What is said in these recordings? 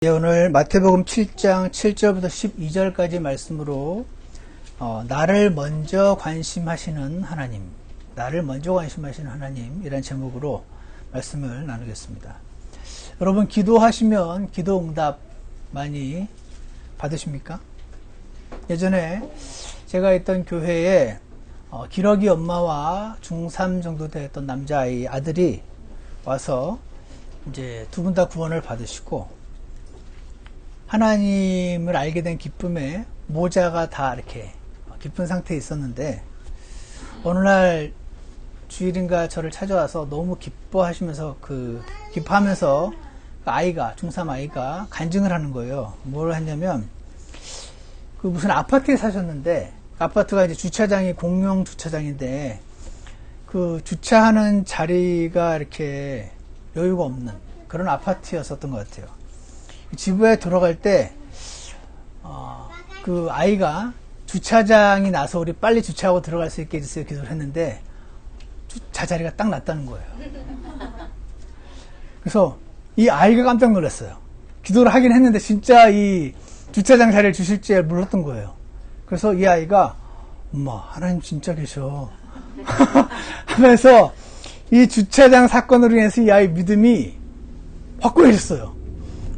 오늘 마태복음 7장 7절부터 12절까지 말씀으로 나를 먼저 관심하시는 하나님, 나를 먼저 관심하시는 하나님 이란 제목으로 말씀을 나누겠습니다. 여러분 기도하시면 기도 응답 많이 받으십니까? 예전에 제가 있던 교회에 기러기 엄마와 중3 정도 됐던 남자아이 아들이 와서 이제 두 분 다 구원을 받으시고 하나님을 알게 된 기쁨에 모자가 다 이렇게 기쁜 상태에 있었는데 어느 날 주일인가 저를 찾아와서 너무 기뻐하시면서 기뻐하면서 아이가 중3 아이가 간증을 하는 거예요. 뭘 했냐면 무슨 아파트에 사셨는데 아파트가 이제 주차장이 공용 주차장인데 그 주차하는 자리가 이렇게 여유가 없는 그런 아파트였었던 것 같아요. 집에 들어갈 때, 그 아이가 주차장이 나서 우리 빨리 주차하고 들어갈 수 있게 해주세요 기도를 했는데, 주차 자리가 딱 났다는 거예요. 그래서 이 아이가 깜짝 놀랐어요. 기도를 하긴 했는데 진짜 이 주차장 자리를 주실 줄 몰랐던 거예요. 그래서 이 아이가, 엄마, 하나님 진짜 계셔. 하면서 이 주차장 사건으로 인해서 이 아이 믿음이 확고해졌어요.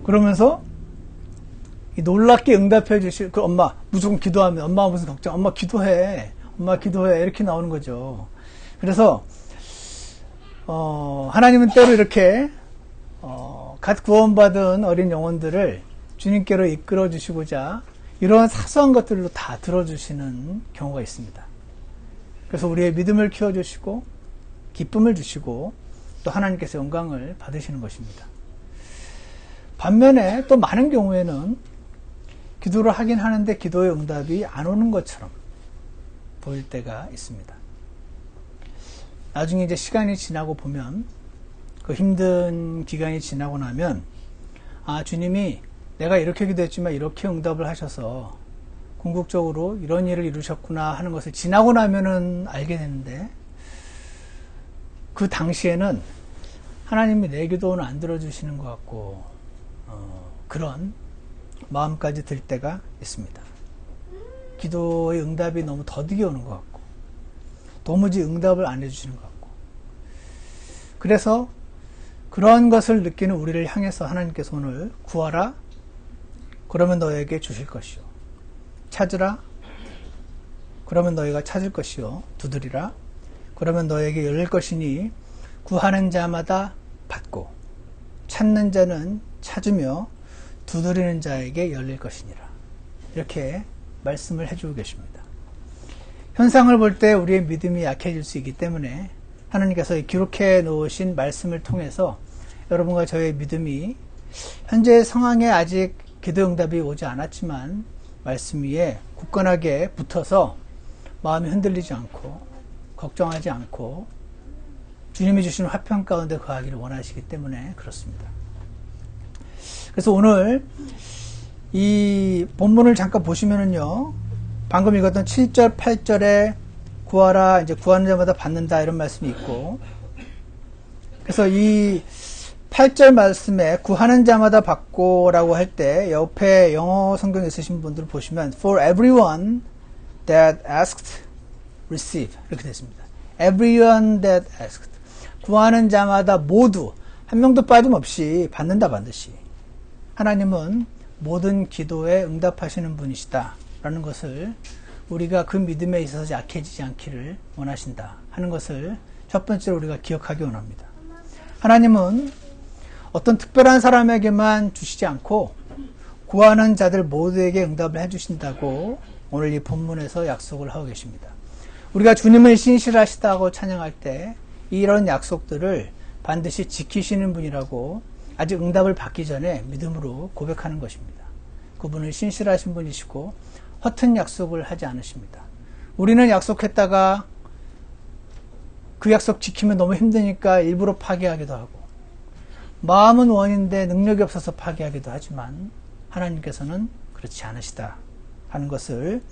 그러면서 놀랍게 응답해 주실 엄마 무조건 기도하면 엄마가 무슨 걱정 엄마 기도해 이렇게 나오는 거죠. 그래서 하나님은 때로 이렇게 갓 구원받은 어린 영혼들을 주님께로 이끌어 주시고자 이러한 사소한 것들로 다 들어주시는 경우가 있습니다. 그래서 우리의 믿음을 키워주시고 기쁨을 주시고 또 하나님께서 영광을 받으시는 것입니다. 반면에 또 많은 경우에는 기도를 하긴 하는데 기도의 응답이 안 오는 것처럼 보일 때가 있습니다. 나중에 이제 시간이 지나고 보면 그 힘든 기간이 지나고 나면 주님이 내가 이렇게 기도했지만 이렇게 응답을 하셔서 궁극적으로 이런 일을 이루셨구나 하는 것을 지나고 나면은 알게 되는데 그 당시에는 하나님이 내 기도는 안 들어주시는 것 같고 그런 마음까지 들 때가 있습니다. 기도의 응답이 너무 더디게 오는 것 같고 도무지 응답을 안 해주시는 것 같고 그래서 그런 것을 느끼는 우리를 향해서 하나님께서 오늘 구하라 그러면 너에게 주실 것이요 찾으라 그러면 너희가 찾을 것이요 두드리라 그러면 너에게 열릴 것이니 구하는 자마다 받고 찾는 자는 찾으며 두드리는 자에게 열릴 것이니라. 이렇게 말씀을 해주고 계십니다. 현상을 볼 때 우리의 믿음이 약해질 수 있기 때문에 하나님께서 기록해 놓으신 말씀을 통해서 여러분과 저의 믿음이 현재 상황에 아직 기도 응답이 오지 않았지만 말씀 위에 굳건하게 붙어서 마음이 흔들리지 않고 걱정하지 않고 주님이 주시는 화평 가운데 거하기를 원하시기 때문에 그렇습니다. 그래서 오늘 이 본문을 잠깐 보시면은요, 방금 읽었던 7절, 8절에 구하라, 이제 구하는 자마다 받는다 이런 말씀이 있고, 그래서 이 8절 말씀에 구하는 자마다 받고라고 할 때 옆에 영어 성경 있으신 분들 보시면 For everyone that asked, receive 이렇게 됐습니다. Everyone that asked. 구하는 자마다 모두 한 명도 빠짐없이 받는다 반드시. 하나님은 모든 기도에 응답하시는 분이시다 라는 것을 우리가 그 믿음에 있어서 약해지지 않기를 원하신다 하는 것을 첫 번째로 우리가 기억하기 원합니다. 하나님은 어떤 특별한 사람에게만 주시지 않고 구하는 자들 모두에게 응답을 해주신다고 오늘 이 본문에서 약속을 하고 계십니다. 우리가 주님을 신실하시다고 찬양할 때 이런 약속들을 반드시 지키시는 분이라고 아직 응답을 받기 전에 믿음으로 고백하는 것입니다. 그분은 신실하신 분이시고 허튼 약속을 하지 않으십니다. 우리는 약속했다가 그 약속 지키면 너무 힘드니까 일부러 파기하기도 하고 마음은 원인데 능력이 없어서 파기하기도 하지만 하나님께서는 그렇지 않으시다 하는 것을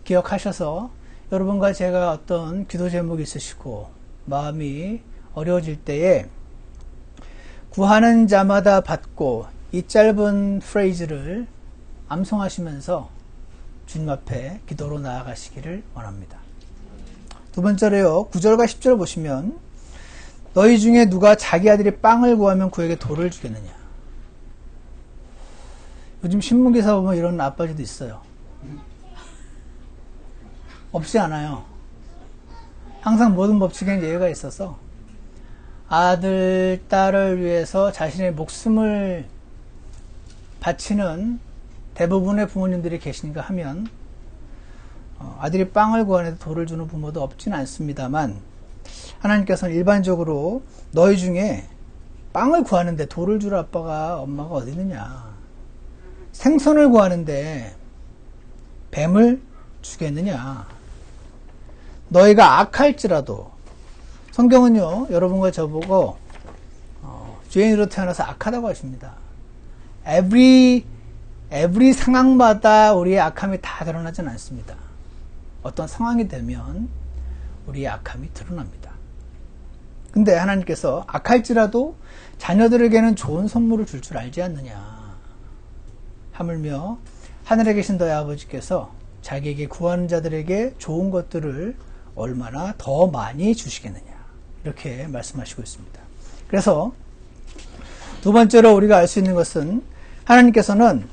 기억하셔서 여러분과 제가 어떤 기도 제목이 있으시고 마음이 어려워질 때에 구하는 자마다 받고 이 짧은 프레이즈를 암송하시면서 주님 앞에 기도로 나아가시기를 원합니다. 두 번째로요, 9절과 10절 보시면 너희 중에 누가 자기 아들이 빵을 구하면 그에게 돌을 주겠느냐. 요즘 신문기사 보면 이런 아빠들도 있어요. 없지 않아요. 항상 모든 법칙에는 예외가 있어서 아들, 딸을 위해서 자신의 목숨을 바치는 대부분의 부모님들이 계신가 하면 아들이 빵을 구하는데 돌을 주는 부모도 없지는 않습니다만 하나님께서는 일반적으로 너희 중에 빵을 구하는데 돌을 줄 아빠가 엄마가 어디 있느냐, 생선을 구하는데 뱀을 주겠느냐, 너희가 악할지라도, 성경은요 여러분과 저보고 죄인으로 태어나서 악하다고 하십니다. every 상황마다 우리의 악함이 다 드러나지는 않습니다. 어떤 상황이 되면 우리의 악함이 드러납니다. 근데 하나님께서 악할지라도 자녀들에게는 좋은 선물을 줄 줄 알지 않느냐. 하물며 하늘에 계신 너희 아버지께서 자기에게 구하는 자들에게 좋은 것들을 얼마나 더 많이 주시겠느냐. 이렇게 말씀하시고 있습니다. 그래서 두 번째로 우리가 알 수 있는 것은 하나님께서는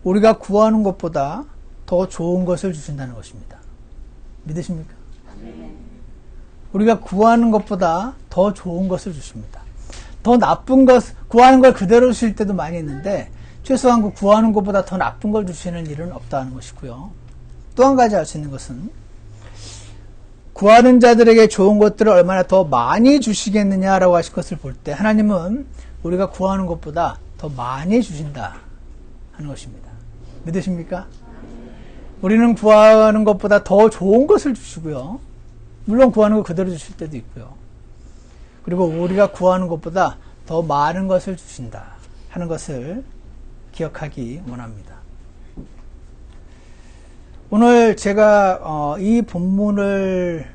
우리가 구하는 것보다 더 좋은 것을 주신다는 것입니다. 믿으십니까? 우리가 구하는 것보다 더 좋은 것을 주십니다. 더 나쁜 것, 구하는 걸 그대로 주실 때도 많이 있는데 최소한 그 구하는 것보다 더 나쁜 걸 주시는 일은 없다는 것이고요. 또 한 가지 알 수 있는 것은 구하는 자들에게 좋은 것들을 얼마나 더 많이 주시겠느냐라고 하실 것을 볼 때 하나님은 우리가 구하는 것보다 더 많이 주신다 하는 것입니다. 믿으십니까? 우리는 구하는 것보다 더 좋은 것을 주시고요. 물론 구하는 걸 그대로 주실 때도 있고요. 그리고 우리가 구하는 것보다 더 많은 것을 주신다 하는 것을 기억하기 원합니다. 오늘 제가 이 본문을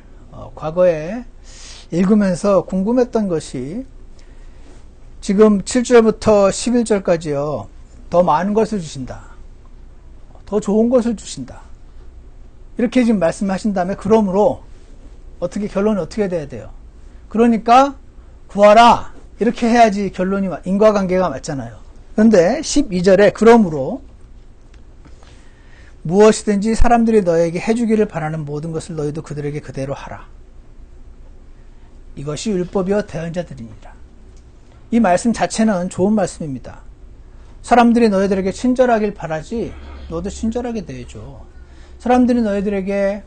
과거에 읽으면서 궁금했던 것이 지금 7절부터 11절까지요. 더 많은 것을 주신다. 더 좋은 것을 주신다. 이렇게 지금 말씀하신 다음에 그러므로 결론이 어떻게 돼야 돼요? 그러니까 구하라. 이렇게 해야지 결론이 인과관계가 맞잖아요. 그런데 12절에 그러므로 무엇이든지 사람들이 너에게 해주기를 바라는 모든 것을 너희도 그들에게 그대로 하라. 이것이 율법이요 대언자들이니라. 이 말씀 자체는 좋은 말씀입니다. 사람들이 너희들에게 친절하길 바라지 너도 친절하게 대해줘. 사람들이 너희들에게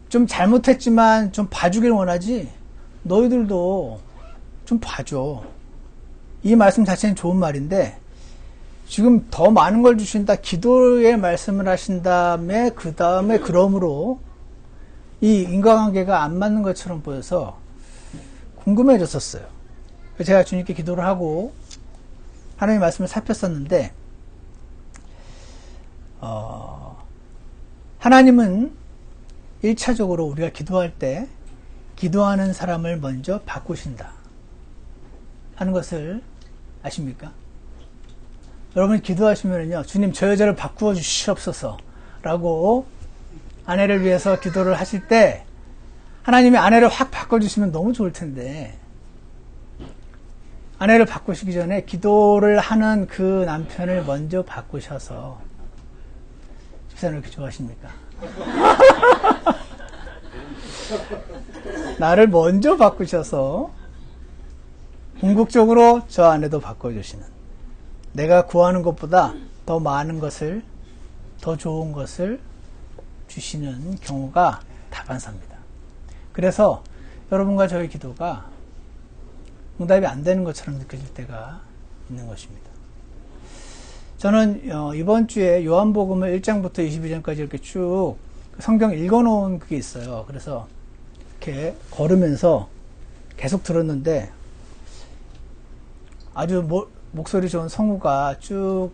좀 잘못했지만 좀 봐주길 원하지 너희들도 좀 봐줘. 이 말씀 자체는 좋은 말인데 지금 더 많은 걸 주신다. 기도의 말씀을 하신 다음에 그 다음에 그러므로 이 인과관계가 안 맞는 것처럼 보여서 궁금해졌었어요. 제가 주님께 기도를 하고 하나님의 말씀을 살폈었는데 하나님은 1차적으로 우리가 기도할 때 기도하는 사람을 먼저 바꾸신다 하는 것을 아십니까? 여러분 기도하시면요, 주님 저 여자를 바꾸어 주시옵소서 라고 아내를 위해서 기도를 하실 때 하나님이 아내를 확 바꿔주시면 너무 좋을 텐데 아내를 바꾸시기 전에 기도를 하는 그 남편을 먼저 바꾸셔서 집사님 이렇게 좋아하십니까? 나를 먼저 바꾸셔서 궁극적으로 저 아내도 바꿔주시는, 내가 구하는 것보다 더 많은 것을, 더 좋은 것을 주시는 경우가 다반사입니다. 그래서 여러분과 저의 기도가 응답이 안 되는 것처럼 느껴질 때가 있는 것입니다. 저는 이번 주에 요한복음을 1장부터 22장까지 이렇게 쭉 성경 읽어놓은 그게 있어요. 그래서 이렇게 걸으면서 계속 들었는데 아주 목소리 좋은 성우가 쭉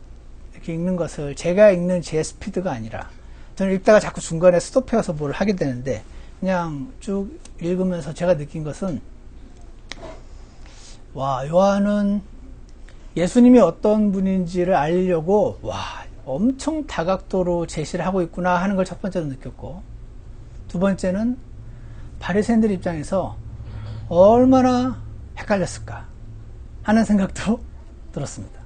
이렇게 읽는 것을 제가 읽는 제 스피드가 아니라 저는 읽다가 자꾸 중간에 스톱해서 뭘 하게 되는데 그냥 쭉 읽으면서 제가 느낀 것은 와, 요한은 예수님이 어떤 분인지를 알려고 엄청 다각도로 제시를 하고 있구나 하는 걸 첫 번째로 느꼈고, 두 번째는 바리새인들 입장에서 얼마나 헷갈렸을까 하는 생각도 들었습니다.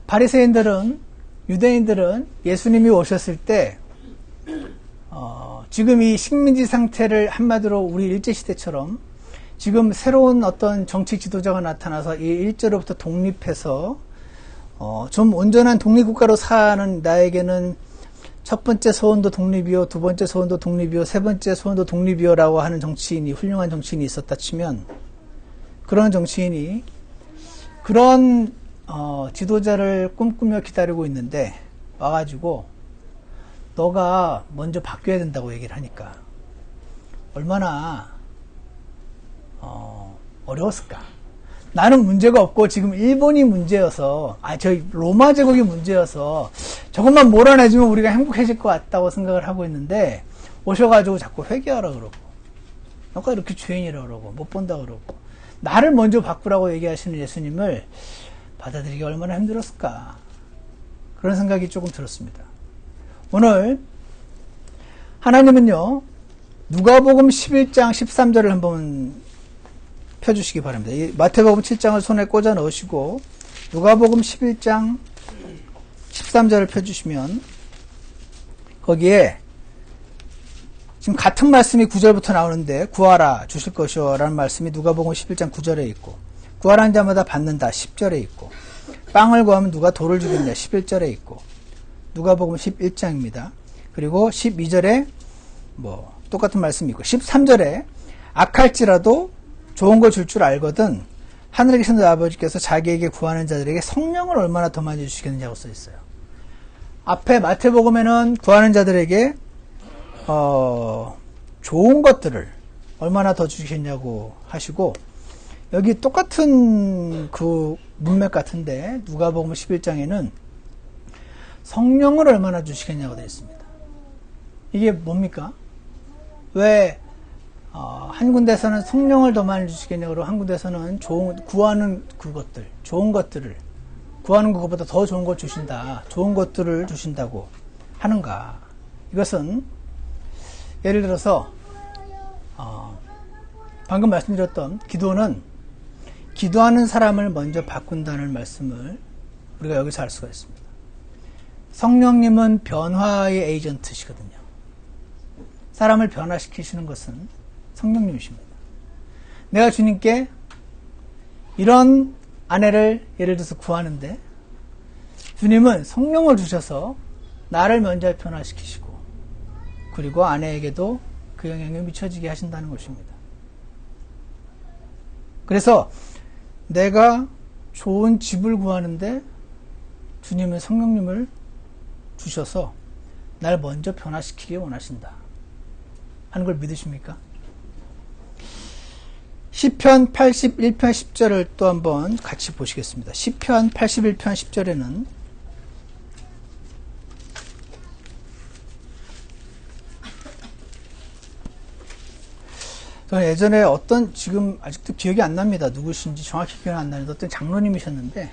바리새인들은, 유대인들은 예수님이 오셨을 때 지금 이 식민지 상태를 한마디로 우리 일제시대처럼 지금 새로운 어떤 정치 지도자가 나타나서 이 일제로부터 독립해서 좀 온전한 독립국가로 사는 나에게는 첫 번째 소원도 독립이요, 두 번째 소원도 독립이요, 세 번째 소원도 독립이요 라고 하는 정치인이, 훌륭한 정치인이 있었다 치면, 그런 정치인이 그런 지도자를 꿈꾸며 기다리고 있는데 와가지고 너가 먼저 바뀌어야 된다고 얘기를 하니까 얼마나 어려웠을까. 나는 문제가 없고 지금 일본이 문제여서, 저희 로마 제국이 문제여서 저것만 몰아내주면 우리가 행복해질 것 같다고 생각을 하고 있는데 오셔가지고 자꾸 회개하라 그러고, 너가 이렇게 죄인이라 그러고 못 본다 그러고 나를 먼저 바꾸라고 얘기하시는 예수님을 받아들이기 얼마나 힘들었을까, 그런 생각이 조금 들었습니다. 오늘 하나님은요, 누가복음 11장 13절을 한번 펴주시기 바랍니다. 이 마태복음 7장을 손에 꽂아 넣으시고 누가복음 11장 13절을 펴주시면 거기에 지금 같은 말씀이 9절부터 나오는데, 구하라 주실 것이요 라는 말씀이 누가복음 11장 9절에 있고, 구하라는 자마다 받는다 10절에 있고, 빵을 구하면 누가 돌을 주겠냐 11절에 있고, 누가복음 11장입니다. 그리고 12절에 똑같은 말씀이 있고, 13절에 악할지라도 좋은 걸 줄 줄 알거든 하늘에 계신 아버지께서 자기에게 구하는 자들에게 성령을 얼마나 더 많이 주시겠느냐고 써 있어요. 앞에 마태복음에는 구하는 자들에게 좋은 것들을 얼마나 더 주시겠냐고 하시고, 여기 똑같은 그 문맥 같은데 누가복음 11장에는 성령을 얼마나 주시겠냐고 되어 있습니다. 이게 뭡니까? 왜 한 군데서는 성령을 더 많이 주시겠냐고, 한 군데서는 구하는 그것들, 좋은 것들을, 구하는 것보다 더 좋은 걸 주신다, 좋은 것들을 주신다고 하는가? 이것은 예를 들어서 방금 말씀드렸던 기도는 기도하는 사람을 먼저 바꾼다는 말씀을 우리가 여기서 알 수가 있습니다. 성령님은 변화의 에이전트시거든요. 사람을 변화시키시는 것은 성령님이십니다. 내가 주님께 이런 아내를 예를 들어서 구하는데 주님은 성령을 주셔서 나를 먼저 변화시키시고, 그리고 아내에게도 그 영향이 미쳐지게 하신다는 것입니다. 그래서 내가 좋은 집을 구하는데 주님은 성령님을 주셔서 날 먼저 변화시키기 원하신다 하는 걸 믿으십니까? 시편 81편 10절을 또 한번 같이 보시겠습니다. 시편 81편 10절에는 저는 예전에 지금 아직도 기억이 안 납니다. 누구신지 정확히 기억이 안 나는데 어떤 장로님이셨는데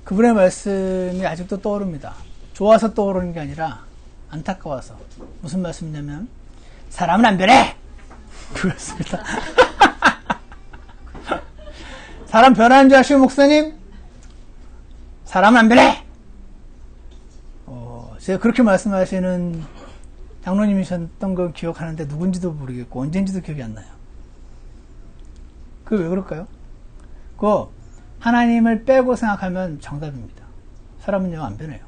그분의 말씀이 아직도 떠오릅니다. 좋아서 떠오르는 게 아니라 안타까워서. 무슨 말씀이냐면, 사람은 안 변해! 그렇습니다. 사람 변하는 줄 아시고, 목사님? 사람은 안 변해! 제가 그렇게 말씀하시는 장로님이셨던 걸 기억하는데 누군지도 모르겠고 언제인지도 기억이 안 나요. 그게 왜 그럴까요? 하나님을 빼고 생각하면 정답입니다. 사람은요, 안 변해요.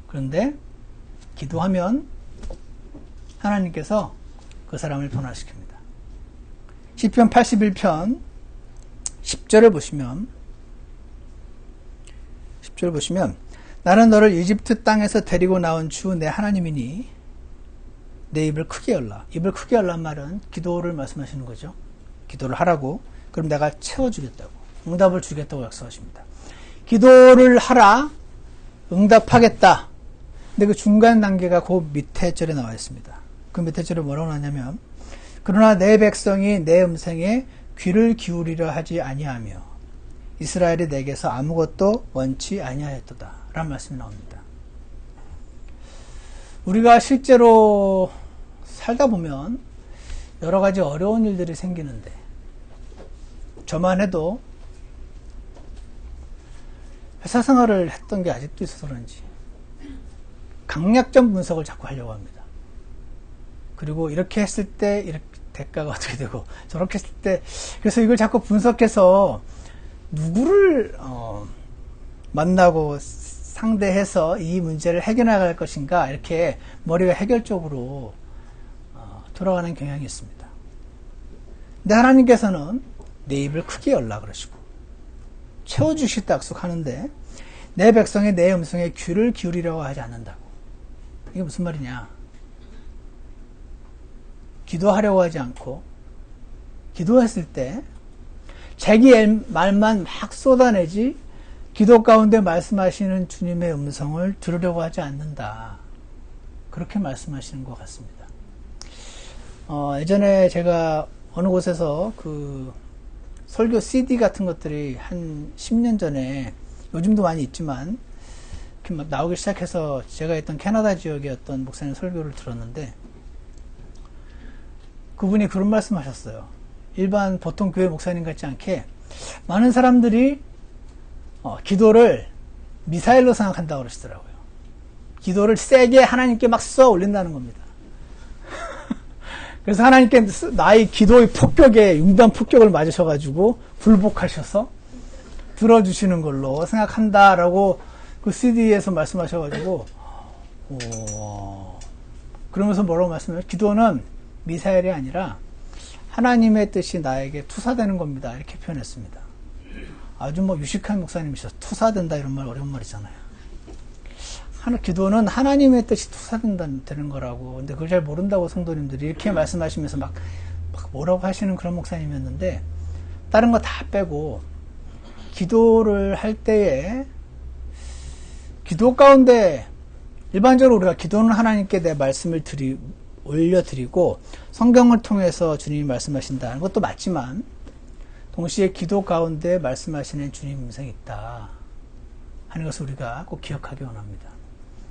그런데 기도하면 하나님께서 그 사람을 변화시킵니다. 시편 81편 10절을 보시면 나는 너를 이집트 땅에서 데리고 나온 주 내 하나님이니 내 입을 크게 열라. 입을 크게 열란 말은 기도를 말씀하시는 거죠. 기도를 하라고. 그럼 내가 채워주겠다고, 응답을 주겠다고 약속하십니다. 기도를 하라, 응답하겠다. 근데 그 중간 단계가 그 밑에 절에 나와 있습니다. 그 밑에 절에 뭐라고 나냐면 그러나 내 백성이 내 음성에 귀를 기울이려 하지 아니하며 이스라엘이 내게서 아무것도 원치 아니하였도다 라는 말씀이 나옵니다. 우리가 실제로 살다 보면 여러 가지 어려운 일들이 생기는데 저만 해도 회사 생활을 했던 게 아직도 있어서 그런지 강약점 분석을 자꾸 하려고 합니다. 그리고 이렇게 했을 때 이렇게 대가가 어떻게 되고 저렇게 했을 때 그래서 이걸 자꾸 분석해서 누구를 만나고 상대해서 이 문제를 해결해 나갈 것인가 이렇게 머리가 해결적으로 돌아가는 경향이 있습니다. 근데 하나님께서는 내 입을 크게 열라 그러시고 채워주시다 약속하는데 내 백성이 내 음성에 귀를 기울이려고 하지 않는다고. 이게 무슨 말이냐? 기도하려고 하지 않고 기도했을 때 자기 말만 막 쏟아내지 기도 가운데 말씀하시는 주님의 음성을 들으려고 하지 않는다. 그렇게 말씀하시는 것 같습니다. 예전에 제가 어느 곳에서 그 설교 CD 같은 것들이 한 10년 전에 요즘도 많이 있지만 이렇게 막 나오기 시작해서 제가 있던 캐나다 지역의 어떤 목사님 설교를 들었는데 그분이 그런 말씀 하셨어요. 일반 보통 교회 목사님 같지 않게 많은 사람들이 기도를 미사일로 생각한다고 그러시더라고요. 기도를 세게 하나님께 막 쏘아 올린다는 겁니다. 그래서 하나님께 나의 기도의 폭격에 융단 폭격을 맞으셔가지고 굴복하셔서 들어주시는 걸로 생각한다라고 그 CD에서 말씀하셔가지고 그러면서 뭐라고 말씀해요? 기도는 미사일이 아니라 하나님의 뜻이 나에게 투사되는 겁니다. 이렇게 표현했습니다. 아주 유식한 목사님이셔서 투사된다 이런 말 어려운 말이잖아요. 기도는 하나님의 뜻이 투사되는 거라고. 근데 그걸 잘 모른다고 성도님들이 이렇게 말씀하시면서 막 뭐라고 하시는 그런 목사님이었는데 다른 거 다 빼고 기도를 할 때에 기도 가운데 일반적으로 우리가 기도는 하나님께 내 말씀을 올려드리고 성경을 통해서 주님이 말씀하신다는 것도 맞지만 동시에 기도 가운데 말씀하시는 주님 음성이 있다 하는 것을 우리가 꼭 기억하기 원합니다.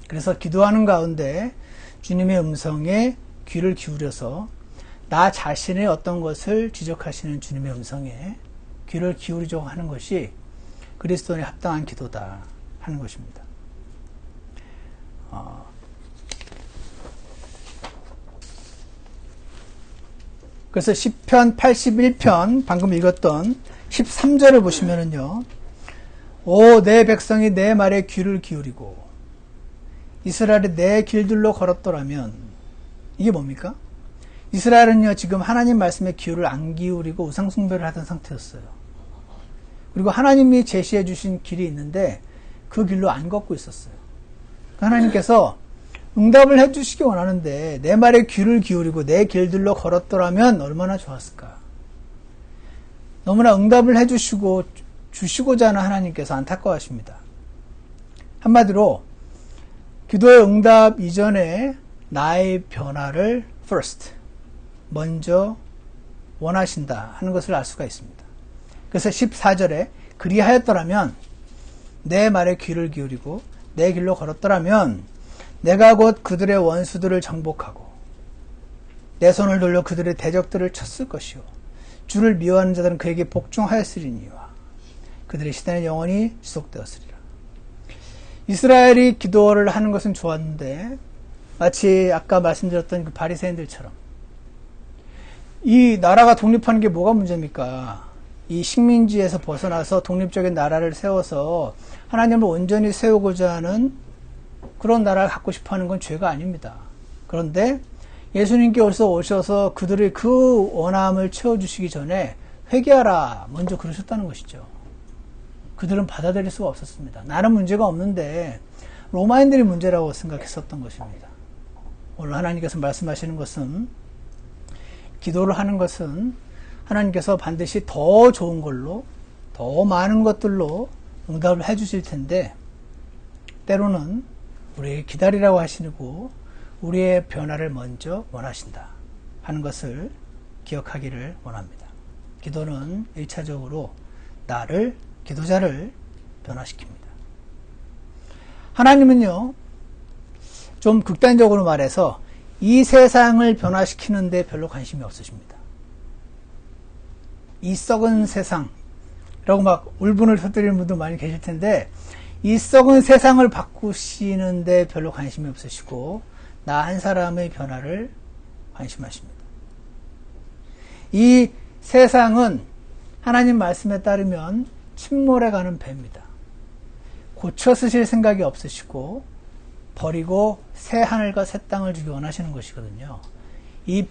그래서 기도하는 가운데 주님의 음성에 귀를 기울여서 나 자신의 어떤 것을 지적하시는 주님의 음성에 귀를 기울이려고 하는 것이 그리스도인의 합당한 기도다 하는 것입니다. 그래서 시편 81편 방금 읽었던 13절을 보시면은요. 오 내 백성이 내 말에 귀를 기울이고 이스라엘이 내 길들로 걸었더라면 이게 뭡니까? 이스라엘은요 지금 하나님 말씀에 귀를 안 기울이고 우상숭배를 하던 상태였어요. 그리고 하나님이 제시해 주신 길이 있는데 그 길로 안 걷고 있었어요. 하나님께서 응답을 해 주시기 원하는데 내 말에 귀를 기울이고 내 길들로 걸었더라면 얼마나 좋았을까. 너무나 응답을 해 주시고자 하는 하나님께서 안타까워하십니다. 한마디로 기도의 응답 이전에 나의 변화를 first 먼저 원하신다 하는 것을 알 수가 있습니다. 그래서 14절에 그리하였더라면 내 말에 귀를 기울이고 내 길로 걸었더라면 내가 곧 그들의 원수들을 정복하고 내 손을 돌려 그들의 대적들을 쳤을 것이요 주를 미워하는 자들은 그에게 복종하였으리니와 그들의 시대는 영원히 지속되었으리라. 이스라엘이 기도를 하는 것은 좋았는데 마치 아까 말씀드렸던 그 바리새인들처럼 이 나라가 독립하는 게 뭐가 문제입니까? 이 식민지에서 벗어나서 독립적인 나라를 세워서 하나님을 온전히 세우고자 하는 그런 나라를 갖고 싶어하는 건 죄가 아닙니다. 그런데 예수님께서 오셔서 그들의 그 원함을 채워주시기 전에 회개하라 먼저 그러셨다는 것이죠. 그들은 받아들일 수가 없었습니다. 나는 문제가 없는데 로마인들이 문제라고 생각했었던 것입니다. 오늘 하나님께서 말씀하시는 것은 기도를 하는 것은 하나님께서 반드시 더 좋은 걸로 더 많은 것들로 응답을 해 주실 텐데 때로는 우리에게 기다리라고 하시고 우리의 변화를 먼저 원하신다 하는 것을 기억하기를 원합니다. 기도는 1차적으로 나를, 기도자를 변화시킵니다. 하나님은요, 좀 극단적으로 말해서 이 세상을 변화시키는데 별로 관심이 없으십니다. 이 썩은 세상, 라고 막 울분을 터뜨리는 분도 많이 계실 텐데, 이 썩은 세상을 바꾸시는데 별로 관심이 없으시고, 나 한 사람의 변화를 관심하십니다. 이 세상은 하나님 말씀에 따르면 침몰해 가는 배입니다. 고쳐 쓰실 생각이 없으시고 버리고 새 하늘과 새 땅을 주기 원하시는 것이거든요. 이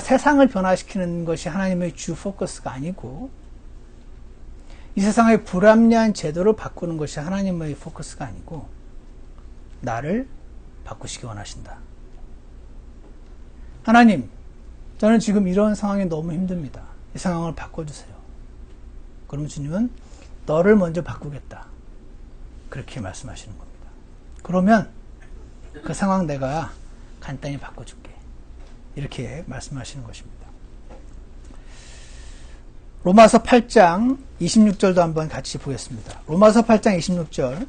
세상을 변화시키는 것이 하나님의 주 포커스가 아니고 이 세상의 불합리한 제도를 바꾸는 것이 하나님의 포커스가 아니고 나를 바꾸시기 원하신다. 하나님, 저는 지금 이런 상황이 너무 힘듭니다. 이 상황을 바꿔주세요. 그럼 주님은 너를 먼저 바꾸겠다. 그렇게 말씀하시는 겁니다. 그러면 그 상황 내가 간단히 바꿔줄게. 이렇게 말씀하시는 것입니다. 로마서 8장 26절도 한번 같이 보겠습니다. 로마서 8장 26절.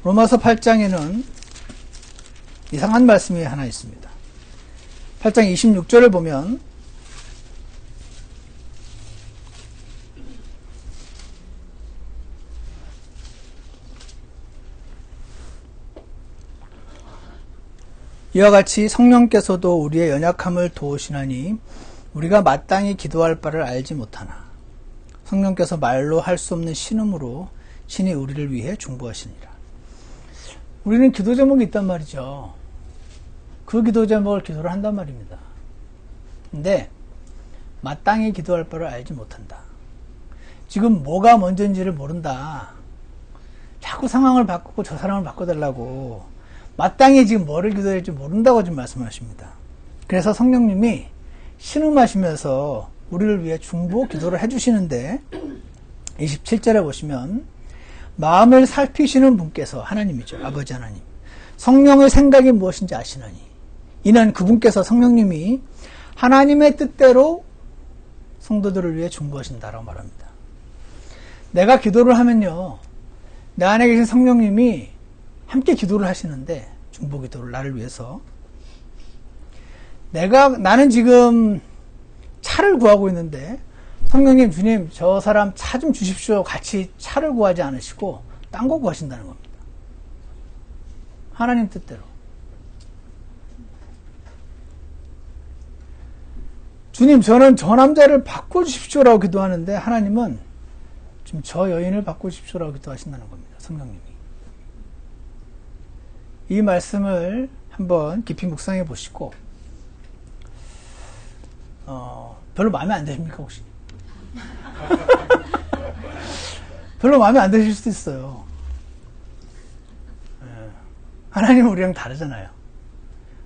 로마서 8장에는 이상한 말씀이 하나 있습니다. 8장 26절을 보면 이와 같이 성령께서도 우리의 연약함을 도우시나니 우리가 마땅히 기도할 바를 알지 못하나 성령께서 말로 할 수 없는 신음으로 신이 우리를 위해 중보하시니라. 우리는 기도 제목이 있단 말이죠. 그 기도 제목을 기도를 한단 말입니다. 근데 마땅히 기도할 바를 알지 못한다. 지금 뭐가 먼저인지를 모른다. 자꾸 상황을 바꾸고 저 사람을 바꿔달라고 마땅히 지금 뭐를 기도해야 할지 모른다고 지금 말씀하십니다. 그래서 성령님이 신음하시면서 우리를 위해 중보 기도를 해주시는데 27절에 보시면 마음을 살피시는 분께서 하나님이죠. 아버지 하나님. 성령의 생각이 무엇인지 아시나니 이는 그분께서 성령님이 하나님의 뜻대로 성도들을 위해 중보하신다라고 말합니다. 내가 기도를 하면요. 내 안에 계신 성령님이 함께 기도를 하시는데 중보 기도를 나를 위해서 나는 지금 차를 구하고 있는데 성령님, 주님, 저 사람 차 좀 주십시오. 같이 차를 구하지 않으시고 딴 거 구하신다는 겁니다. 하나님 뜻대로. 주님, 저는 저 남자를 바꿔주십시오라고 기도하는데 하나님은 지금 저 여인을 바꿔주십시오라고 기도하신다는 겁니다. 성령님이. 이 말씀을 한번 깊이 묵상해 보시고 별로 마음에 안 드십니까 혹시? 별로 마음에 안 드실 수도 있어요. 하나님은 우리랑 다르잖아요.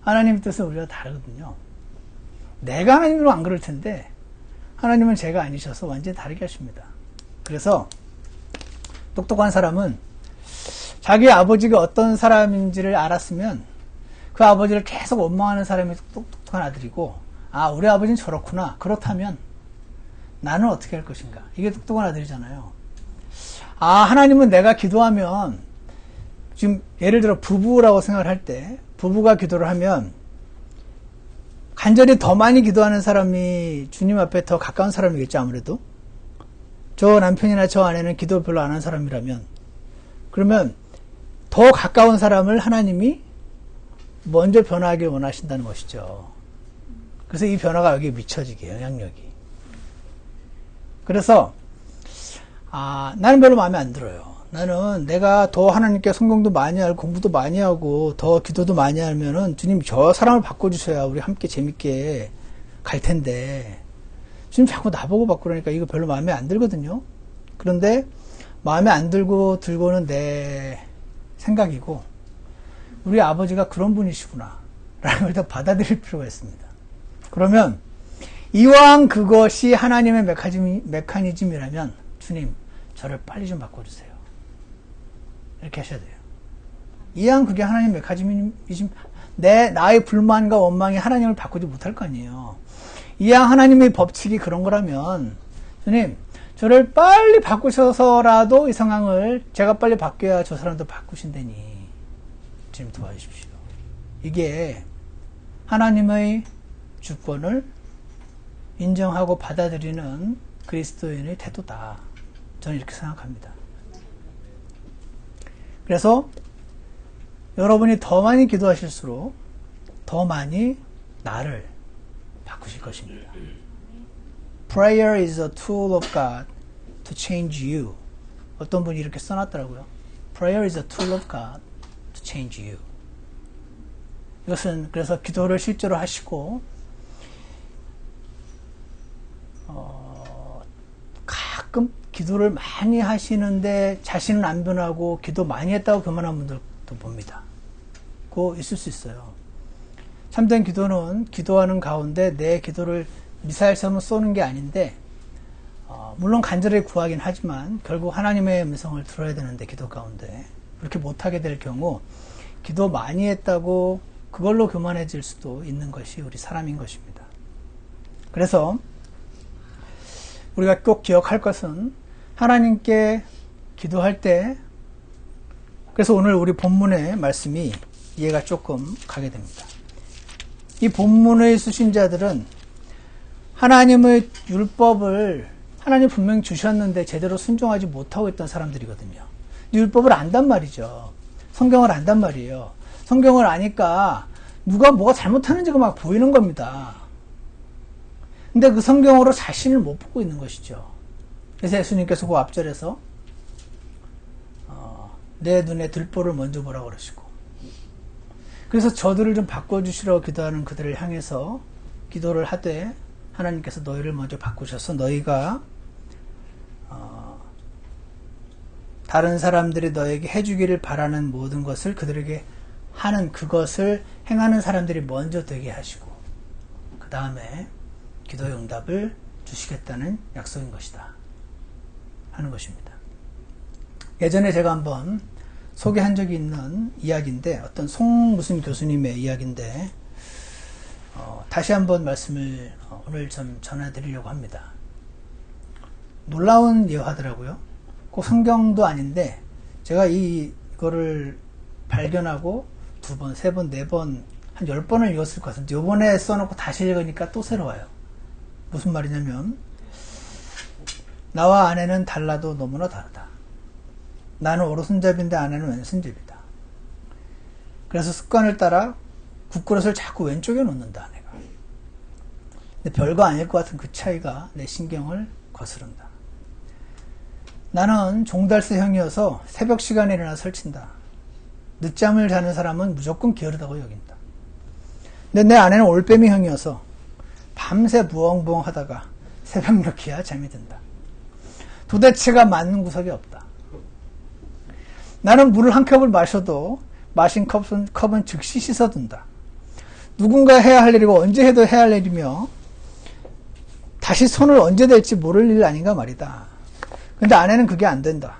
하나님 뜻은 우리가 다르거든요. 내가 하나님으로 안 그럴 텐데 하나님은 제가 아니셔서 완전히 다르게 하십니다. 그래서 똑똑한 사람은 자기 아버지가 어떤 사람인지를 알았으면 그 아버지를 계속 원망하는 사람이 똑똑한 아들이고, 아, 우리 아버지는 저렇구나. 그렇다면 나는 어떻게 할 것인가. 이게 똑똑한 아들이잖아요. 아, 하나님은 내가 기도하면, 지금 예를 들어 부부라고 생각을 할 때 부부가 기도를 하면 간절히 더 많이 기도하는 사람이 주님 앞에 더 가까운 사람이겠죠. 아무래도 저 남편이나 저 아내는 기도 별로 안 한 사람이라면, 그러면 더 가까운 사람을 하나님이 먼저 변화하길 원하신다는 것이죠. 그래서 이 변화가 여기에 미쳐지게, 영향력이. 그래서 나는 별로 마음에 안 들어요. 나는 내가 더 하나님께 성경도 많이 알고 공부도 많이 하고 더 기도도 많이 하면은 주님 저 사람을 바꿔주셔야 우리 함께 재밌게 갈 텐데 주님 자꾸 나보고 바꾸라니까 이거 별로 마음에 안 들거든요. 그런데 마음에 안 들고는 내 생각이고 우리 아버지가 그런 분이시구나 라는 걸 다 받아들일 필요가 있습니다. 그러면 이왕 그것이 하나님의 메커니즘이라면 주님 저를 빨리 좀 바꿔주세요. 이렇게 하셔야 돼요. 이왕 그게 하나님 메커니즘이지, 나의 불만과 원망이 하나님을 바꾸지 못할 거 아니에요. 이왕 하나님의 법칙이 그런 거라면, 주님, 저를 빨리 바꾸셔서라도 이 상황을 제가 빨리 바뀌어야 저 사람도 바꾸신다니. 주님 도와주십시오. 이게 하나님의 주권을 인정하고 받아들이는 그리스도인의 태도다. 저는 이렇게 생각합니다. 그래서 여러분이 더 많이 기도하실수록 더 많이 나를 바꾸실 것입니다. Prayer is a tool of God to change you. 어떤 분이 이렇게 써놨더라고요. Prayer is a tool of God to change you. 이것은 그래서 기도를 실제로 하시고 가끔 기도를 많이 하시는데 자신은 안 변하고 기도 많이 했다고 교만한 분들도 봅니다. 그거 있을 수 있어요. 참된 기도는 기도하는 가운데 내 기도를 미사일처럼 쏘는 게 아닌데 물론 간절히 구하긴 하지만 결국 하나님의 음성을 들어야 되는데 기도 가운데 그렇게 못하게 될 경우 기도 많이 했다고 그걸로 교만해질 수도 있는 것이 우리 사람인 것입니다. 그래서 우리가 꼭 기억할 것은 하나님께 기도할 때 그래서 오늘 우리 본문의 말씀이 이해가 조금 가게 됩니다. 이 본문의 수신자들은 하나님의 율법을 하나님 분명히 주셨는데 제대로 순종하지 못하고 있던 사람들이거든요. 율법을 안단 말이죠. 성경을 안단 말이에요. 성경을 아니까 누가 뭐가 잘못하는지가 막 보이는 겁니다. 근데 그 성경으로 자신을 못 보고 있는 것이죠. 그래서 예수님께서 그 앞절에서 내 눈에 들보를 먼저 보라고 그러시고 그래서 저들을 좀 바꿔주시라고 기도하는 그들을 향해서 기도를 하되 하나님께서 너희를 먼저 바꾸셔서 너희가 다른 사람들이 너에게 해주기를 바라는 모든 것을 그들에게 하는 그것을 행하는 사람들이 먼저 되게 하시고 그 다음에 기도의 응답을 주시겠다는 약속인 것이다 하는 것입니다. 예전에 제가 한번 소개한 적이 있는 이야기인데 어떤 무슨 교수님의 이야기인데 다시 한번 말씀을 오늘 좀 전해드리려고 합니다. 놀라운 예화더라고요. 꼭 성경도 아닌데 제가 이거를 발견하고 2번, 3번, 4번 한 10번을 읽었을 것 같은데 요번에 써놓고 다시 읽으니까 또 새로워요. 무슨 말이냐면 나와 아내는 달라도 너무나 다르다. 나는 오른손잡이인데 아내는 왼손잡이다. 그래서 습관을 따라 국그릇을 자꾸 왼쪽에 놓는다 아내가. 근데 별거 아닐 것 같은 그 차이가 내 신경을 거스른다. 나는 종달새형이어서 새벽 시간에 일어나 설친다. 늦잠을 자는 사람은 무조건 게으르다고 여긴다. 근데 내 아내는 올빼미형이어서 밤새 부엉부엉 하다가 새벽 늦게야 잠이 든다. 도대체가 맞는 구석이 없다. 나는 물을 한 컵을 마셔도 마신 컵은 즉시 씻어둔다. 누군가 해야 할 일이고 언제 해도 해야 할 일이며 다시 손을 언제 댈지 모를 일 아닌가 말이다. 근데 아내는 그게 안 된다.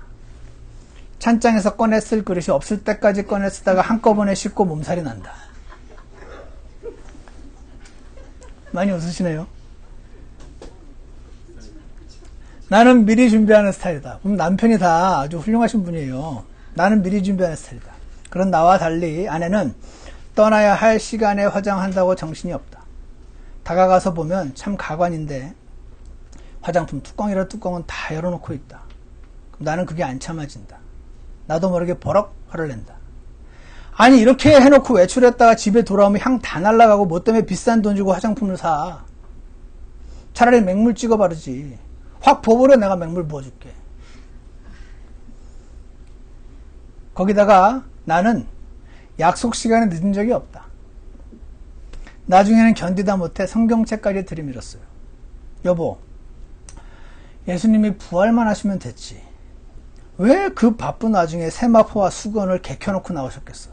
찬장에서 꺼내 쓸 그릇이 없을 때까지 꺼내 쓰다가 한꺼번에 씻고 몸살이 난다. 많이 웃으시네요. 나는 미리 준비하는 스타일이다. 그럼 남편이 다 아주 훌륭하신 분이에요. 나는 미리 준비하는 스타일이다. 그런 나와 달리 아내는 떠나야 할 시간에 화장한다고 정신이 없다. 다가가서 보면 참 가관인데 화장품 뚜껑이라 뚜껑은 다 열어놓고 있다. 그럼 나는 그게 안 참아진다. 나도 모르게 버럭 화를 낸다. 아니 이렇게 해놓고 외출했다가 집에 돌아오면 향 다 날라가고 뭐 때문에 비싼 돈 주고 화장품을 사. 차라리 맹물 찍어 바르지. 확 부어버려. 내가 맹물 부어줄게. 거기다가 나는 약속 시간에 늦은 적이 없다. 나중에는 견디다 못해 성경책까지 들이밀었어요. 여보, 예수님이 부활만 하시면 됐지. 왜 그 바쁜 와중에 세마포와 수건을 개켜놓고 나오셨겠어?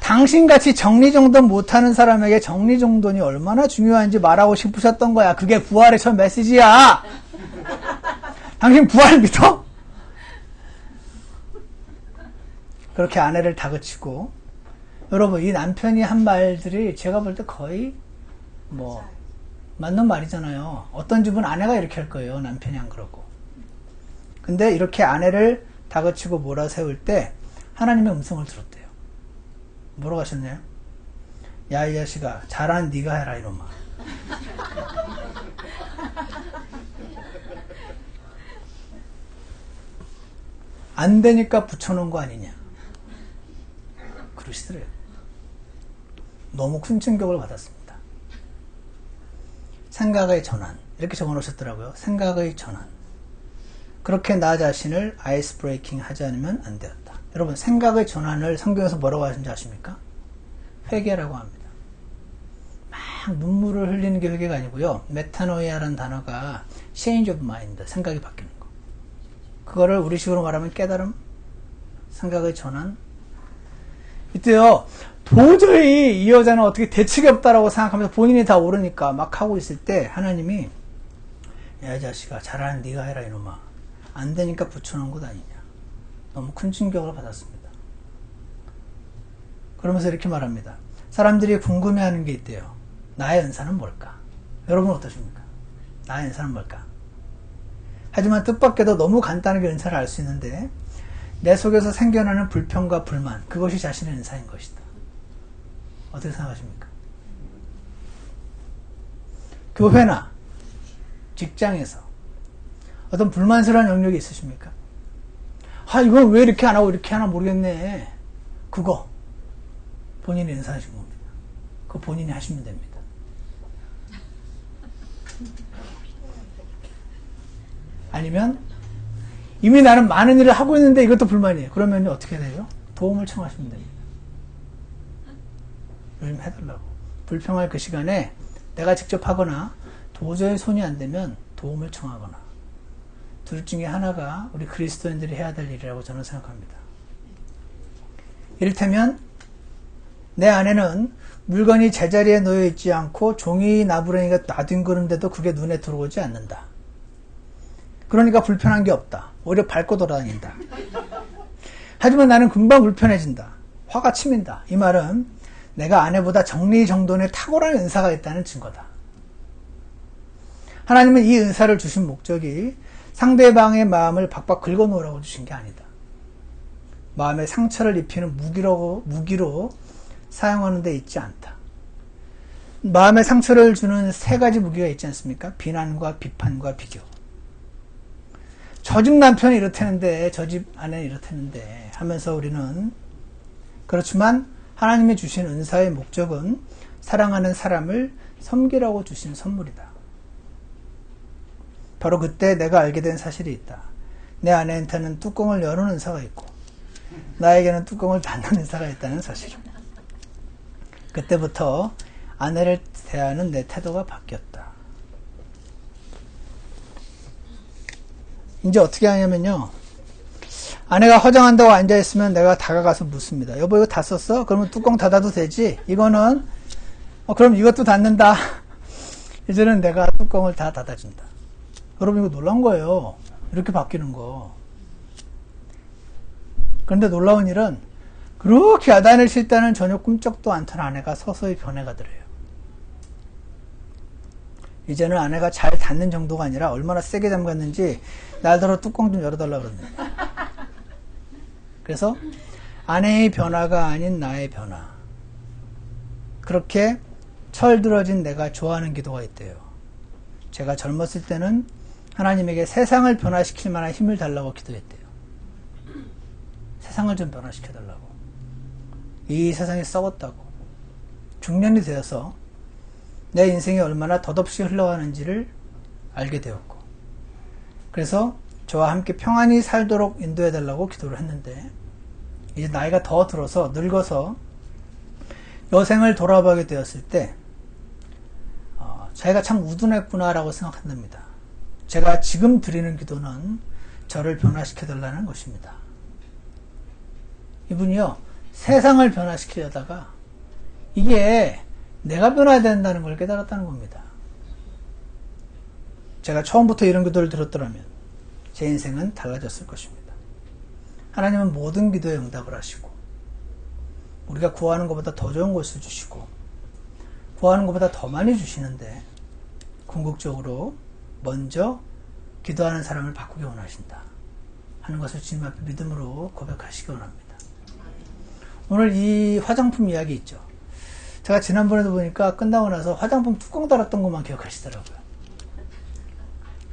당신같이 정리정돈 못하는 사람에게 정리정돈이 얼마나 중요한지 말하고 싶으셨던 거야. 그게 부활의 첫 메시지야. 당신 부활 믿어? 그렇게 아내를 다그치고, 여러분, 이 남편이 한 말들이 제가 볼 때 거의 뭐 맞는 말이잖아요. 어떤 집은 아내가 이렇게 할 거예요. 남편이 안 그러고. 근데 이렇게 아내를 다그치고 몰아세울 때 하나님의 음성을 들었대요. 뭐라고 하셨나요? 야, 이 자식아, 잘한 네가 해라, 이놈아. 안 되니까 붙여놓은 거 아니냐. 그러시더래요. 너무 큰 충격을 받았습니다. 생각의 전환. 이렇게 적어 놓으셨더라고요. 생각의 전환. 그렇게 나 자신을 아이스 브레이킹 하지 않으면 안 되었다. 여러분, 생각의 전환을 성경에서 뭐라고 하시는지 아십니까? 회개라고 합니다. 막 눈물을 흘리는 게 회개가 아니고요. 메타노이아라는 단어가 change of mind, 생각이 바뀌는 거. 그거를 우리식으로 말하면 깨달음, 생각의 전환. 이때요, 도저히 이 여자는 어떻게 대책이 없다라고 생각하면서 본인이 다 옳으니까 막 하고 있을 때 하나님이 야, 이 자식아, 잘하는 네가 해라, 이놈아. 안 되니까 붙여놓은 것 아니냐. 너무 큰 충격을 받았습니다. 그러면서 이렇게 말합니다. 사람들이 궁금해하는 게 있대요. 나의 은사는 뭘까? 여러분 어떠십니까? 나의 은사는 뭘까? 하지만 뜻밖에도 너무 간단하게 은사를 알 수 있는데 내 속에서 생겨나는 불평과 불만, 그것이 자신의 은사인 것이다. 어떻게 생각하십니까? 교회나 직장에서 어떤 불만스러운 영역이 있으십니까? 아, 이건 왜 이렇게 안 하고 이렇게 하나 모르겠네. 그거 본인이 은사하신 겁니다. 그거 본인이 하시면 됩니다. 아니면 이미 나는 많은 일을 하고 있는데 이것도 불만이에요. 그러면 어떻게 돼요? 도움을 청하시면 됩니다. 요즘 해달라고. 불평할 그 시간에 내가 직접 하거나 도저히 손이 안 되면 도움을 청하거나, 둘 중에 하나가 우리 그리스도인들이 해야 될 일이라고 저는 생각합니다. 이를테면 내 아내는 물건이 제자리에 놓여 있지 않고 종이 나부랭이가 나뒹구는데도 그게 눈에 들어오지 않는다. 그러니까 불편한 게 없다. 오히려 밟고 돌아다닌다. 하지만 나는 금방 불편해진다. 화가 치민다. 이 말은 내가 아내보다 정리정돈에 탁월한 은사가 있다는 증거다. 하나님은 이 은사를 주신 목적이 상대방의 마음을 박박 긁어놓으라고 주신 게 아니다. 마음에 상처를 입히는 무기로 사용하는 데 있지 않다. 마음에 상처를 주는 세 가지 무기가 있지 않습니까? 비난과 비판과 비교. 저 집 남편이 이렇다는데, 저 집 아내는 이렇다는데 하면서 우리는, 그렇지만 하나님이 주신 은사의 목적은 사랑하는 사람을 섬기라고 주신 선물이다. 바로 그때 내가 알게 된 사실이 있다. 내 아내한테는 뚜껑을 여는 은사가 있고 나에게는 뚜껑을 닫는 은사가 있다는 사실입니다. 그때부터 아내를 대하는 내 태도가 바뀌었다. 이제 어떻게 하냐면요, 아내가 화장한다고 앉아있으면 내가 다가가서 묻습니다. 여보, 이거 다 썼어? 그러면 뚜껑 닫아도 되지? 이거는 그럼 이것도 닫는다. 이제는 내가 뚜껑을 다 닫아준다. 여러분, 이거 놀라운 거예요. 이렇게 바뀌는 거. 그런데 놀라운 일은 그렇게 야단을 칠 때는 전혀 꿈쩍도 않던 아내가 서서히 변해가더래요. 이제는 아내가 잘 닫는 정도가 아니라 얼마나 세게 잠갔는지 날더러 뚜껑 좀 열어달라고 그러네요. 그래서 아내의 변화가 아닌 나의 변화. 그렇게 철들어진 내가 좋아하는 기도가 있대요. 제가 젊었을 때는 하나님에게 세상을 변화시킬 만한 힘을 달라고 기도했대요. 세상을 좀 변화시켜달라고. 이 세상이 썩었다고. 중년이 되어서 내 인생이 얼마나 덧없이 흘러가는지를 알게 되었고, 그래서 저와 함께 평안히 살도록 인도해달라고 기도를 했는데, 이제 나이가 더 들어서 늙어서 여생을 돌아보게 되었을 때 자기가 참 우둔했구나라고 생각한답니다. 제가 지금 드리는 기도는 저를 변화시켜달라는 것입니다. 이분이요, 세상을 변화시키려다가 이게 내가 변화해야 된다는 걸 깨달았다는 겁니다. 제가 처음부터 이런 기도를 들었더라면 제 인생은 달라졌을 것입니다. 하나님은 모든 기도에 응답을 하시고 우리가 구하는 것보다 더 좋은 것을 주시고 구하는 것보다 더 많이 주시는데 궁극적으로 먼저 기도하는 사람을 바꾸기 원하신다 하는 것을 주님 앞에 믿음으로 고백하시기 원합니다. 오늘 이 화장품 이야기 있죠. 제가 지난번에도 보니까 끝나고 나서 화장품 뚜껑 달았던 것만 기억하시더라고요.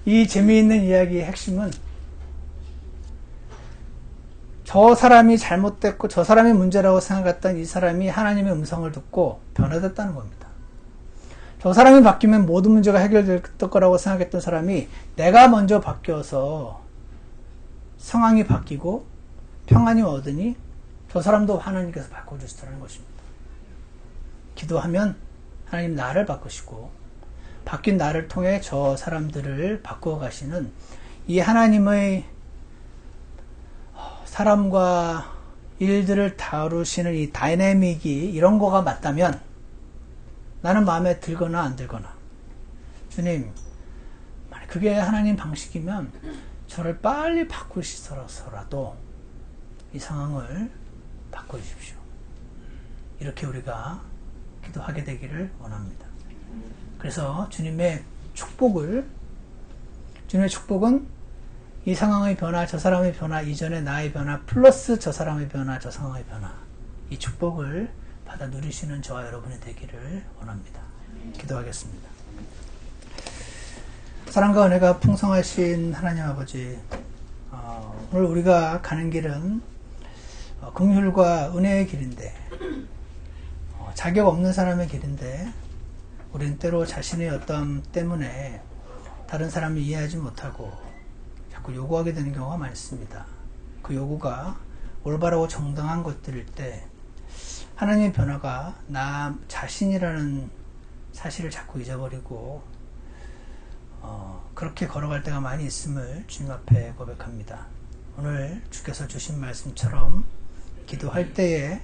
이 재미있는 이야기의 핵심은 저 사람이 잘못됐고 저 사람이 문제라고 생각했던 이 사람이 하나님의 음성을 듣고 변화됐다는 겁니다. 저 사람이 바뀌면 모든 문제가 해결될 거라고 생각했던 사람이 내가 먼저 바뀌어서 상황이 바뀌고 평안이 얻으니 저 사람도 하나님께서 바꿔주시더라는 것입니다. 기도하면 하나님 나를 바꾸시고 바뀐 나를 통해 저 사람들을 바꾸어 가시는 이 하나님의 사람과 일들을 다루시는 이 다이내믹이 이런 거가 맞다면 나는 마음에 들거나 안 들거나 주님 만약 그게 하나님 방식이면 저를 빨리 바꾸시더라도 이 상황을 바꿔주십시오. 이렇게 우리가 기도하게 되기를 원합니다. 그래서 주님의 축복은 이 상황의 변화, 저 사람의 변화, 이전의 나의 변화, 플러스 저 사람의 변화, 저 상황의 변화, 이 축복을 받아 누리시는 저와 여러분이 되기를 원합니다. 기도하겠습니다. 사랑과 은혜가 풍성하신 하나님 아버지, 오늘 우리가 가는 길은 긍휼과 은혜의 길인데 자격 없는 사람의 길인데 우리는 때로 자신의 어떤 때문에 다른 사람이 이해하지 못하고 자꾸 요구하게 되는 경우가 많습니다. 그 요구가 올바르고 정당한 것들일 때 하나님의 변화가 나 자신이라는 사실을 자꾸 잊어버리고 그렇게 걸어갈 때가 많이 있음을 주님 앞에 고백합니다. 오늘 주께서 주신 말씀처럼 기도할 때에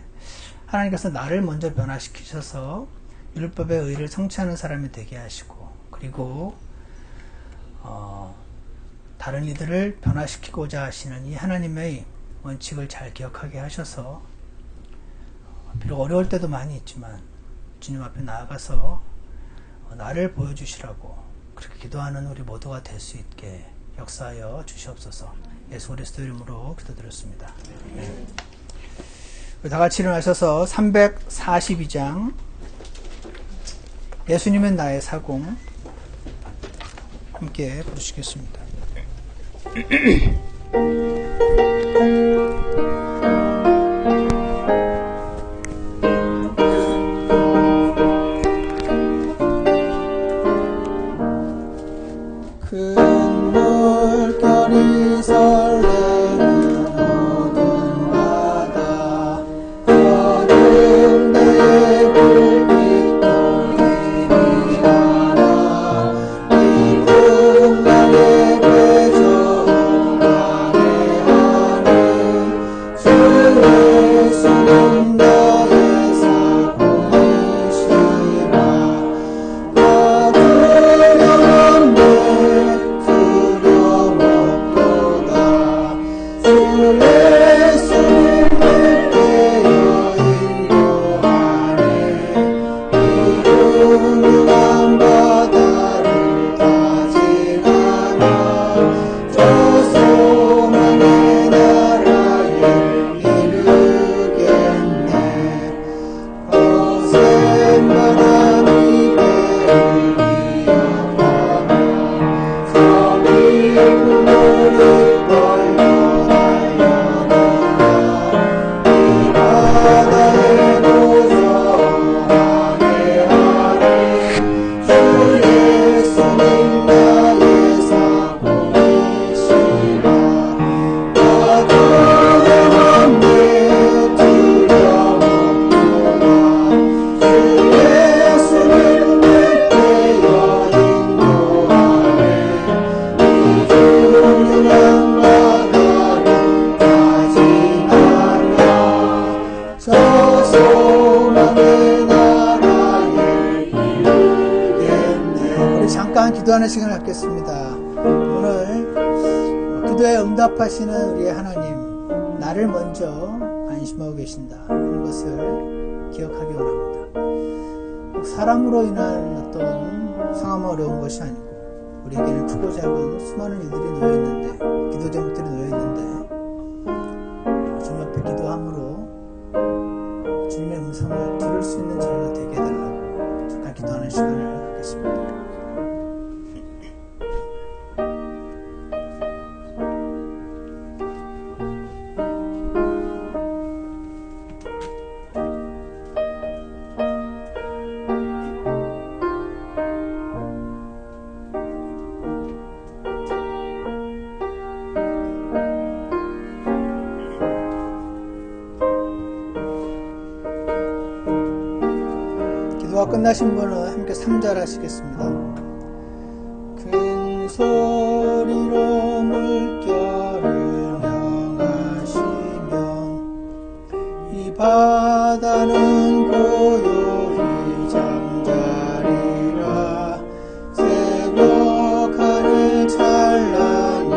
하나님께서 나를 먼저 변화시키셔서 율법의 의를 성취하는 사람이 되게 하시고 그리고 다른 이들을 변화시키고자 하시는 이 하나님의 원칙을 잘 기억하게 하셔서 비록 어려울 때도 많이 있지만 주님 앞에 나아가서 나를 보여주시라고 그렇게 기도하는 우리 모두가 될 수 있게 역사하여 주시옵소서. 예수 그리스도 이름으로 기도드렸습니다. 다 같이 일어나셔서 342장 예수님은 나의 사공 함께 부르시겠습니다. 큰 물결이 설레는 모든 바다 어둠 내 불빛도 이리 가라 이 풍랑에 괴조 방해하는 주 예수는 나의 사공이시라 나 두려움 기도하는 시간을 갖겠습니다. 오늘 기도에 응답하시는 우리의 하나님, 나를 먼저 안심하고 계신다 하는 것을 기억하기 원합니다. 사람으로 인한 어떤 상황만 어려운 것이 아니고 우리에게는 크고 작은 수많은 일들이 놓여있는데, 기도 제목들이 놓여있는데, 주님 앞에 기도함으로 주님의 음성을 들을 수 있는 저희가 되게 해달라고 잠깐 기도하는 시간을 갖겠습니다. 기도가 끝나신 분은 함께 3절 하시겠습니다. 큰 소리로 물결을 명하시면 이 바다는 고요히 잠자리라. 새벽 하늘 찬란히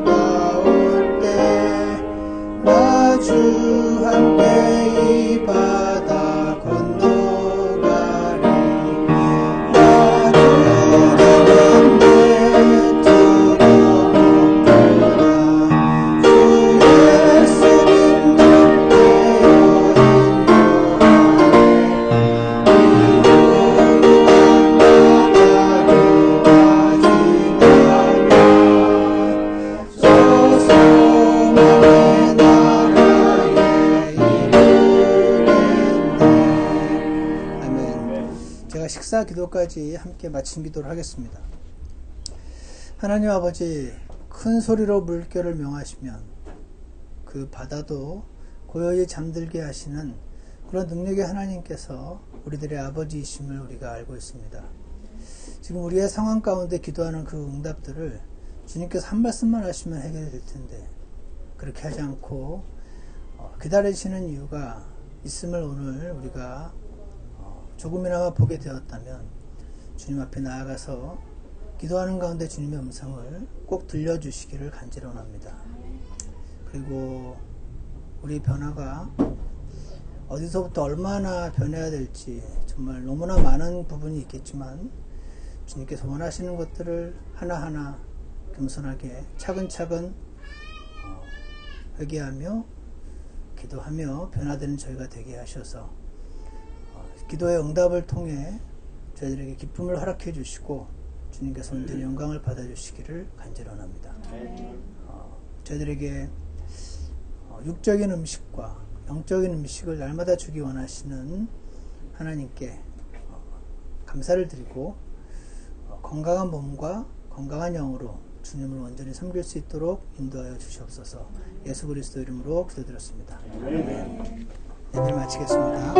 밝아올 때 마주 함께 이 바다 건너 식사 기도까지 함께 마친 기도를 하겠습니다. 하나님 아버지, 큰 소리로 물결을 명하시면 그 바다도 고요히 잠들게 하시는 그런 능력의 하나님께서 우리들의 아버지이심을 우리가 알고 있습니다. 지금 우리의 상황 가운데 기도하는 그 응답들을 주님께서 한 말씀만 하시면 해결이 될 텐데, 그렇게 하지 않고 기다리시는 이유가 있음을 오늘 우리가 조금이나마 보게 되었다면 주님 앞에 나아가서 기도하는 가운데 주님의 음성을 꼭 들려주시기를 간절히 원합니다. 그리고 우리 변화가 어디서부터 얼마나 변해야 될지 정말 너무나 많은 부분이 있겠지만 주님께서 원하시는 것들을 하나하나 겸손하게 차근차근 회개하며 기도하며 변화되는 저희가 되게 하셔서 기도의 응답을 통해 저희들에게 기쁨을 허락해 주시고 주님께서 온전히 영광을 받아주시기를 간절히 원합니다. 저희들에게 육적인 음식과 영적인 음식을 날마다 주기 원하시는 하나님께 감사를 드리고 건강한 몸과 건강한 영으로 주님을 온전히 섬길 수 있도록 인도하여 주시옵소서. 예수 그리스도 이름으로 기도드렸습니다. 아멘. 예배를 마치겠습니다.